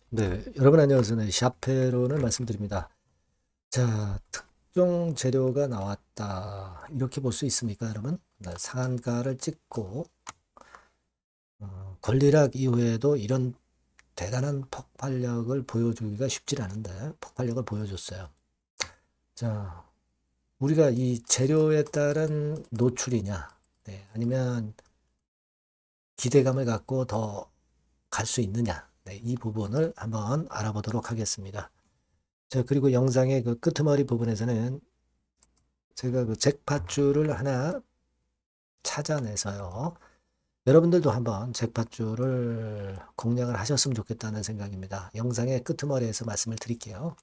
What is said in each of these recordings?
네, 여러분 안녕하세요. 네, 샤페론을 말씀드립니다. 자, 특정 재료가 나왔다. 이렇게 볼 수 있습니까, 여러분? 네, 상한가를 찍고 권리락 이후에도 이런 대단한 폭발력을 보여주기가 쉽지 않은데 폭발력을 보여줬어요. 자, 우리가 이 재료에 따른 노출이냐, 네, 아니면 기대감을 갖고 더 갈 수 있느냐, 네, 이 부분을 한번 알아보도록 하겠습니다. 자, 그리고 영상의 그 끄트머리 부분에서는 제가 그 잭팟줄을 하나 찾아내서요. 여러분들도 한번 잭팟줄을 공략을 하셨으면 좋겠다는 생각입니다. 영상의 끄트머리에서 말씀을 드릴게요.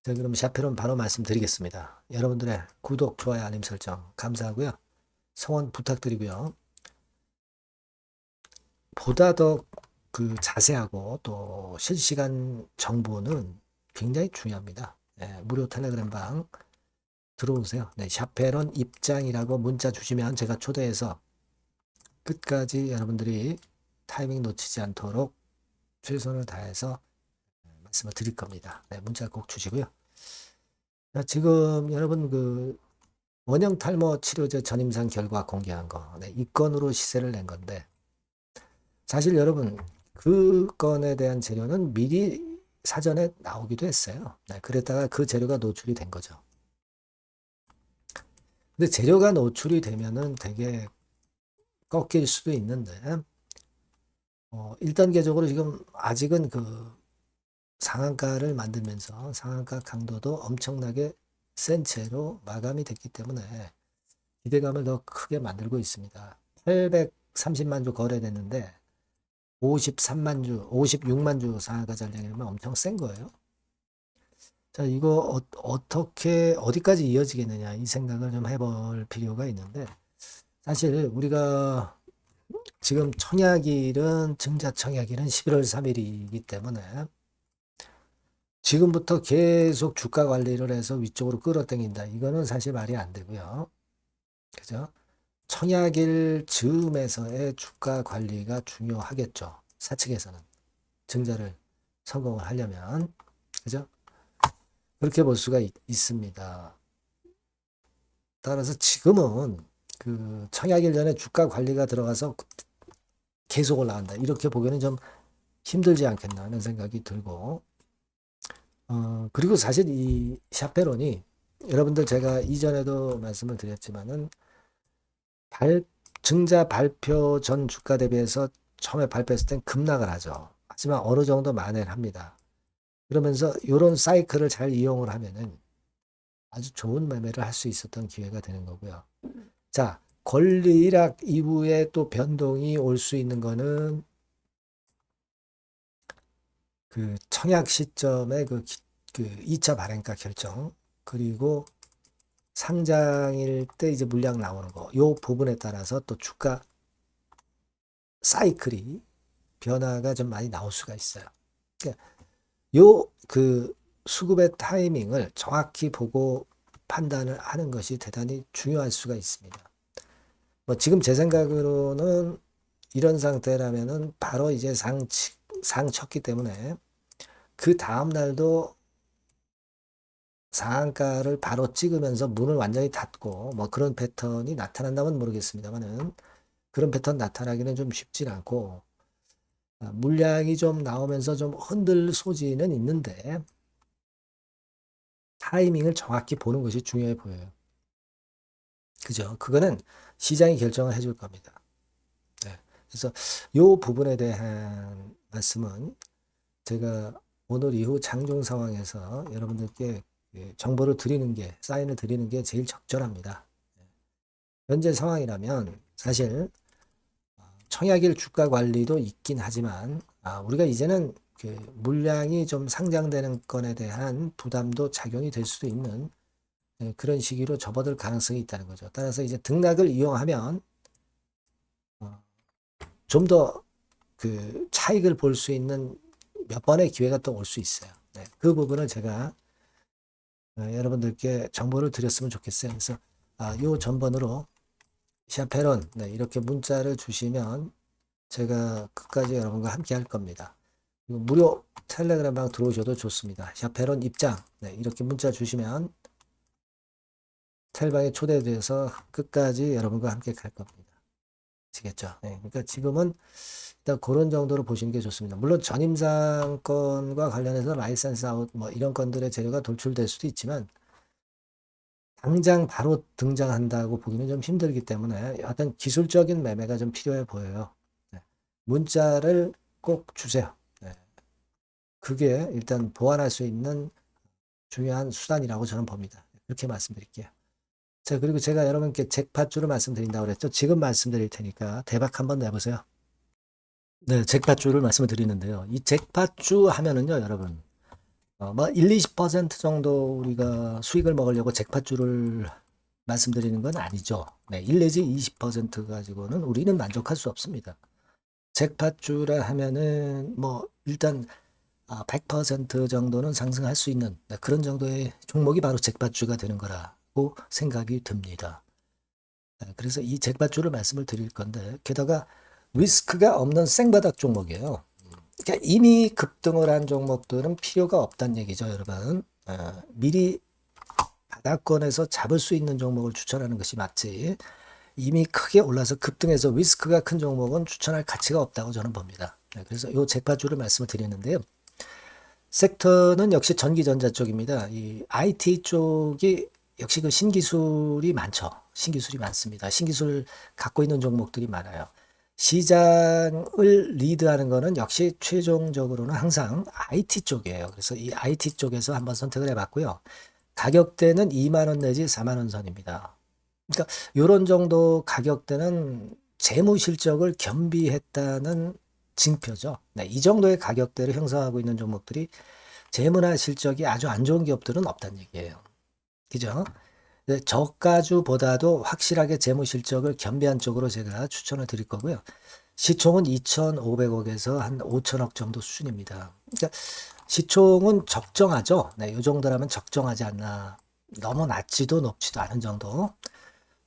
자, 그럼 샤페론 바로 말씀드리겠습니다. 여러분들의 구독, 좋아요, 알림 설정 감사하고요. 성원 부탁드리고요. 보다 더 그 자세하고 또 실시간 정보는 굉장히 중요합니다. 네, 무료 텔레그램 방 들어오세요. 네, 샤페론 입장이라고 문자 주시면 제가 초대해서 끝까지 여러분들이 타이밍 놓치지 않도록 최선을 다해서 말씀을 드릴 겁니다. 네, 문자 꼭 주시고요. 자, 지금 여러분 그 원형 탈모 치료제 전임상 결과 공개한 거, 네, 이 건으로 시세를 낸 건데 사실 여러분 그 건에 대한 재료는 미리 사전에 나오기도 했어요. 네, 그랬다가 그 재료가 노출이 된 거죠. 근데 재료가 노출이 되면은 되게 꺾일 수도 있는데 1단계적으로 지금 아직은 그 상한가를 만들면서 상한가 강도도 엄청나게 센 채로 마감이 됐기 때문에 기대감을 더 크게 만들고 있습니다. 830만 주 거래됐는데 53만 주, 56만 주 상한가 잔량이면 엄청 센 거예요. 자, 이거 어떻게 어디까지 이어지겠느냐 이 생각을 좀 해볼 필요가 있는데 사실 우리가 지금 청약일은 증자 청약일은 11월 3일이기 때문에 지금부터 계속 주가 관리를 해서 위쪽으로 끌어당긴다. 이거는 사실 말이 안 되고요. 그죠? 청약일 즈음에서의 주가 관리가 중요하겠죠. 사측에서는 증자를 성공을 하려면. 그죠? 그렇게 볼 수가 있습니다. 따라서 지금은 그 청약일 전에 주가 관리가 들어가서 계속 올라간다. 이렇게 보기에는 좀 힘들지 않겠나 하는 생각이 들고, 그리고 사실 이 샤페론이 여러분들 제가 이전에도 말씀을 드렸지만은 증자 발표 전 주가 대비해서 처음에 발표했을 땐 급락을 하죠. 하지만 어느 정도 만회를 합니다. 그러면서 이런 사이클을 잘 이용을 하면은 아주 좋은 매매를 할 수 있었던 기회가 되는 거고요. 자, 권리락 이후에 또 변동이 올 수 있는 거는 그 청약 시점의 그 2차 발행가 결정 그리고 상장일 때 이제 물량 나오는 거, 요 부분에 따라서 또 주가 사이클이 변화가 좀 많이 나올 수가 있어요. 그러니까 그 수급의 타이밍을 정확히 보고 판단을 하는 것이 대단히 중요할 수가 있습니다. 뭐 지금 제 생각으로는 이런 상태라면은 바로 이제 상 쳤기 때문에 그 다음 날도 상한가를 바로 찍으면서 문을 완전히 닫고 뭐 그런 패턴이 나타난다면 모르겠습니다만은 그런 패턴 나타나기는 좀 쉽진 않고 물량이 좀 나오면서 좀 흔들 소지는 있는데 타이밍을 정확히 보는 것이 중요해 보여요. 그죠? 그거는 시장이 결정을 해줄 겁니다. 네. 그래서 이 부분에 대한 말씀은 제가 오늘 이후 장중 상황에서 여러분들께 정보를 드리는 게, 사인을 드리는 게 제일 적절합니다. 현재 상황이라면 사실 청약일 주가 관리도 있긴 하지만 우리가 이제는 그 물량이 좀 상장되는 건에 대한 부담도 작용이 될 수도 있는 그런 시기로 접어들 가능성이 있다는 거죠. 따라서 이제 등락을 이용하면 좀 더 그 차익을 볼 수 있는 몇 번의 기회가 또 올 수 있어요. 네, 그 부분을 제가 여러분들께 정보를 드렸으면 좋겠어요. 그래서 요 전번으로 샤페론 네, 이렇게 문자를 주시면 제가 끝까지 여러분과 함께 할 겁니다. 무료 텔레그램방 들어오셔도 좋습니다. 샤페론 입장. 네, 이렇게 문자 주시면 텔방에 초대돼서 끝까지 여러분과 함께 갈 겁니다. 아시겠죠? 네, 그러니까 지금은 일단 그런 정도로 보시는 게 좋습니다. 물론 전임상 건과 관련해서 라이센스 아웃 뭐 이런 건들의 재료가 돌출될 수도 있지만 당장 바로 등장한다고 보기는 좀 힘들기 때문에 어떤 기술적인 매매가 좀 필요해 보여요. 네. 문자를 꼭 주세요. 네. 그게 일단 보완할 수 있는 중요한 수단이라고 저는 봅니다. 그렇게 말씀드릴게요. 자, 그리고 제가 여러분께 잭팟주를 말씀드린다고 그랬죠. 지금 말씀드릴 테니까 대박 한번 내보세요. 네, 잭팟주를 말씀을 드리는데요. 이 잭팟주 하면은요, 여러분. 뭐 1, 20% 정도 우리가 수익을 먹으려고 잭팟주를 말씀드리는 건 아니죠. 네, 1 내지 20% 가지고는 우리는 만족할 수 없습니다. 잭팟주라 하면은 뭐 일단 100% 정도는 상승할 수 있는 그런 정도의 종목이 바로 잭팟주가 되는 거라고 생각이 듭니다. 그래서 이 잭팟주를 말씀을 드릴 건데 게다가 리스크가 없는 생바닥 종목이에요. 그러니까 이미 급등을 한 종목들은 필요가 없다는 얘기죠, 여러분. 미리 바닥권에서 잡을 수 있는 종목을 추천하는 것이 맞지. 이미 크게 올라서 급등해서 리스크가 큰 종목은 추천할 가치가 없다고 저는 봅니다. 그래서 이 잭팟주를 말씀을 드리는데요. 섹터는 역시 전기전자 쪽입니다. 이 IT 쪽이 역시 그 신기술이 많죠. 신기술이 많습니다. 신기술 갖고 있는 종목들이 많아요. 시장을 리드하는 거는 역시 최종적으로는 항상 IT 쪽이에요. 그래서 이 IT 쪽에서 한번 선택을 해봤고요. 가격대는 2만 원 내지 4만 원 선입니다. 그러니까 이런 정도 가격대는 재무 실적을 겸비했다는 징표죠. 네, 이 정도의 가격대를 형성하고 있는 종목들이 재무나 실적이 아주 안 좋은 기업들은 없다는 얘기예요. 그죠? 네, 저가주보다도 확실하게 재무 실적을 겸비한 쪽으로 제가 추천을 드릴 거고요. 시총은 2,500억에서 한 5천억 정도 수준입니다. 그러니까 시총은 적정하죠. 네, 이 정도라면 적정하지 않나. 너무 낮지도 높지도 않은 정도.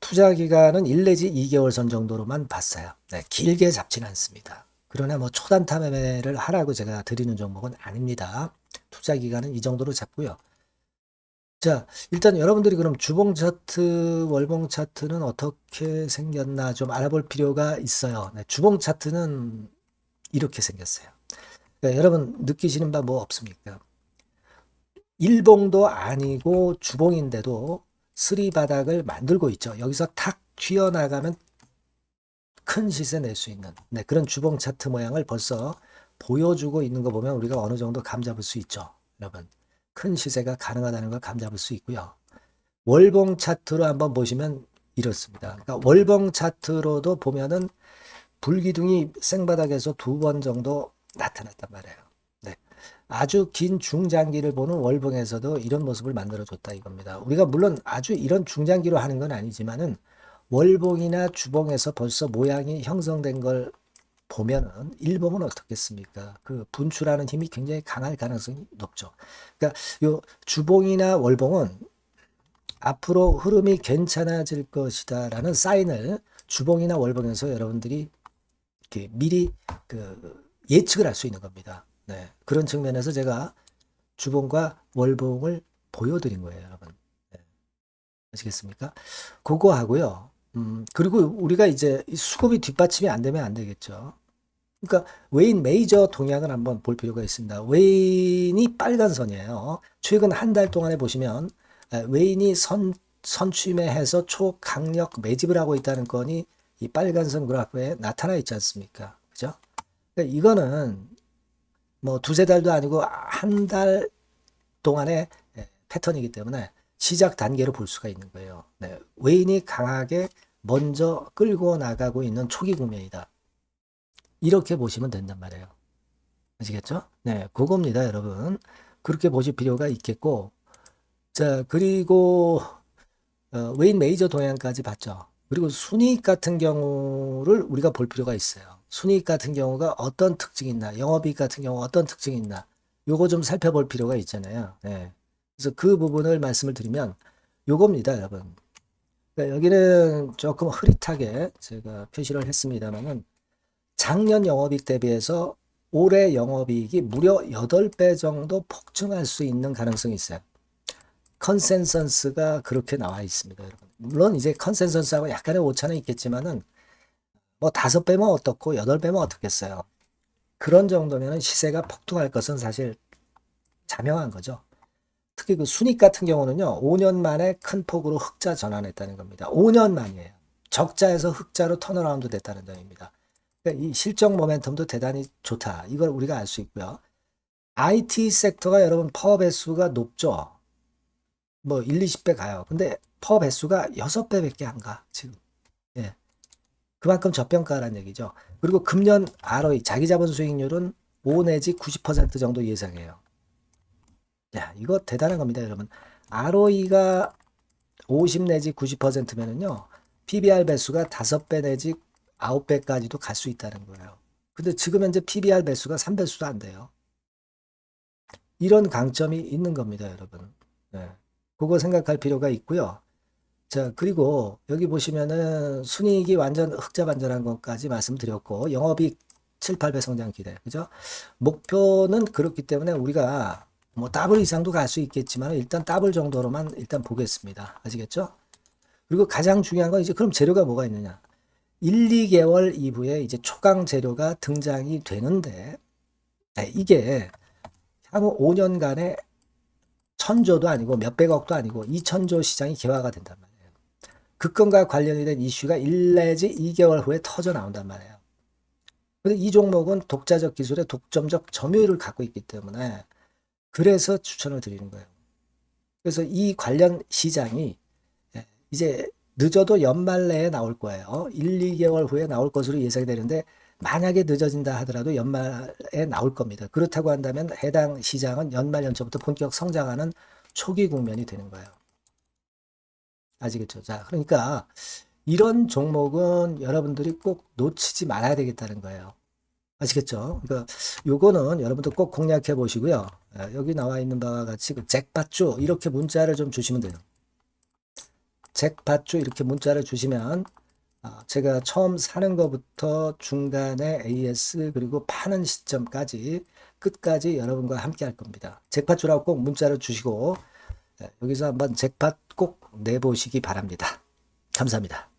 투자 기간은 1 내지 2개월 선 정도로만 봤어요. 네, 길게 잡지는 않습니다. 그러나 뭐 초단타 매매를 하라고 제가 드리는 종목은 아닙니다. 투자 기간은 이 정도로 잡고요. 자, 일단 여러분들이 그럼 주봉 차트, 월봉 차트는 어떻게 생겼나 좀 알아볼 필요가 있어요. 네, 주봉 차트는 이렇게 생겼어요. 네, 여러분 느끼시는 바 뭐 없습니까? 일봉도 아니고 주봉인데도 쓰리바닥을 만들고 있죠. 여기서 탁 튀어나가면 큰 시세 낼 수 있는 그런 주봉 차트 모양을 벌써 보여주고 있는 거 보면 우리가 어느 정도 감잡을 수 있죠. 여러분 큰 시세가 가능하다는 걸 감잡을 수 있고요. 월봉 차트로 한번 보시면 이렇습니다. 그러니까 월봉 차트로도 보면은 불기둥이 생바닥에서 2번 정도 나타났단 말이에요. 네. 아주 긴 중장기를 보는 월봉에서도 이런 모습을 만들어줬다 이겁니다. 우리가 물론 아주 이런 중장기로 하는 건 아니지만은 월봉이나 주봉에서 벌써 모양이 형성된 걸 보면은 일봉은 어떻겠습니까? 그 분출하는 힘이 굉장히 강할 가능성이 높죠. 그러니까 요 주봉이나 월봉은 앞으로 흐름이 괜찮아질 것이다라는 사인을 주봉이나 월봉에서 여러분들이 이렇게 미리 그 예측을 할 수 있는 겁니다. 네. 그런 측면에서 제가 주봉과 월봉을 보여드린 거예요, 여러분. 네. 아시겠습니까? 그거 하고요. 그리고 우리가 이제 수급이 뒷받침이 안 되면 안 되겠죠. 그러니까 웨인 메이저 동향을 한번 볼 필요가 있습니다. 웨인이 빨간 선이에요. 최근 한 달 동안에 보시면 웨인이 선취매해서 초강력 매집을 하고 있다는 건이 이 빨간 선 그래프에 나타나 있지 않습니까? 그죠? 그러니까 이거는 뭐 두세 달도 아니고 한 달 동안의 패턴이기 때문에 시작 단계로 볼 수가 있는 거예요. 네, 웨인이 강하게 먼저 끌고 나가고 있는 초기 국면이다. 이렇게 보시면 된단 말이에요. 아시겠죠? 네, 그겁니다, 여러분. 그렇게 보실 필요가 있겠고, 자, 그리고 웨인 메이저 동향까지 봤죠. 그리고 순이익 같은 경우를 우리가 볼 필요가 있어요. 순이익 같은 경우가 어떤 특징이 있나, 영업이익 같은 경우 어떤 특징이 있나, 요거 좀 살펴볼 필요가 있잖아요. 네. 그래서 그 부분을 말씀을 드리면 요겁니다, 여러분. 그러니까 여기는 조금 흐릿하게 제가 표시를 했습니다만은 작년 영업이익 대비해서 올해 영업이익이 무려 8배 정도 폭증할 수 있는 가능성이 있어요. 컨센서스가 그렇게 나와 있습니다, 여러분. 물론 이제 컨센서스하고 약간의 오차는 있겠지만은 뭐 5배면 어떻고 8배면 어떻겠어요. 그런 정도면 시세가 폭등할 것은 사실 자명한 거죠. 특히 그 순익 같은 경우는요, 5년 만에 큰 폭으로 흑자 전환했다는 겁니다. 5년 만이에요. 적자에서 흑자로 턴어라운드 됐다는 점입니다. 그러니까 이 실적 모멘텀도 대단히 좋다. 이걸 우리가 알 수 있고요. IT 섹터가 여러분 퍼 배수가 높죠. 뭐 1, 20배 가요. 근데 퍼 배수가 6배밖에 안 가, 지금. 예. 그만큼 저평가라는 얘기죠. 그리고 금년 ROE, 자기 자본 수익률은 5 내지 90% 정도 예상해요. 야, 이거 대단한 겁니다, 여러분. ROE가 50 내지 90%면은요, PBR 배수가 5배 내지 9배까지도 갈 수 있다는 거예요. 근데 지금 현재 PBR 배수가 3배수도 안 돼요. 이런 강점이 있는 겁니다, 여러분. 네. 그거 생각할 필요가 있고요. 자, 그리고 여기 보시면은 순이익이 완전 흑자 반전한 것까지 말씀드렸고, 영업이익 7, 8배 성장 기대. 그죠? 목표는 그렇기 때문에 우리가 뭐 더블 이상도 갈 수 있겠지만 일단 더블 정도로만 일단 보겠습니다. 아시겠죠? 그리고 가장 중요한 건 이제 그럼 재료가 뭐가 있느냐? 1, 2개월 이후에 이제 초강 재료가 등장이 되는데, 네, 이게 향후 5년간에 천조도 아니고 몇백억도 아니고 2천조 시장이 개화가 된단 말이에요. 그 건과 관련이 된 이슈가 1 내지 2개월 후에 터져 나온단 말이에요. 근데 이 종목은 독자적 기술의 독점적 점유율을 갖고 있기 때문에 그래서 추천을 드리는 거예요. 그래서 이 관련 시장이 이제 늦어도 연말 내에 나올 거예요. 1, 2개월 후에 나올 것으로 예상이 되는데 만약에 늦어진다 하더라도 연말에 나올 겁니다. 그렇다고 한다면 해당 시장은 연말 연초부터 본격 성장하는 초기 국면이 되는 거예요. 아시겠죠? 자, 그러니까 이런 종목은 여러분들이 꼭 놓치지 말아야 되겠다는 거예요. 아시겠죠? 그러니까 요거는 여러분들 꼭 공략해 보시고요. 여기 나와 있는 바와 같이 그 잭팟주 이렇게 문자를 좀 주시면 돼요. 잭팟주 이렇게 문자를 주시면 제가 처음 사는 것부터 중간에 AS 그리고 파는 시점까지 끝까지 여러분과 함께 할 겁니다. 잭팟주라고 꼭 문자를 주시고 여기서 한번 잭팟 꼭 내보시기 바랍니다. 감사합니다.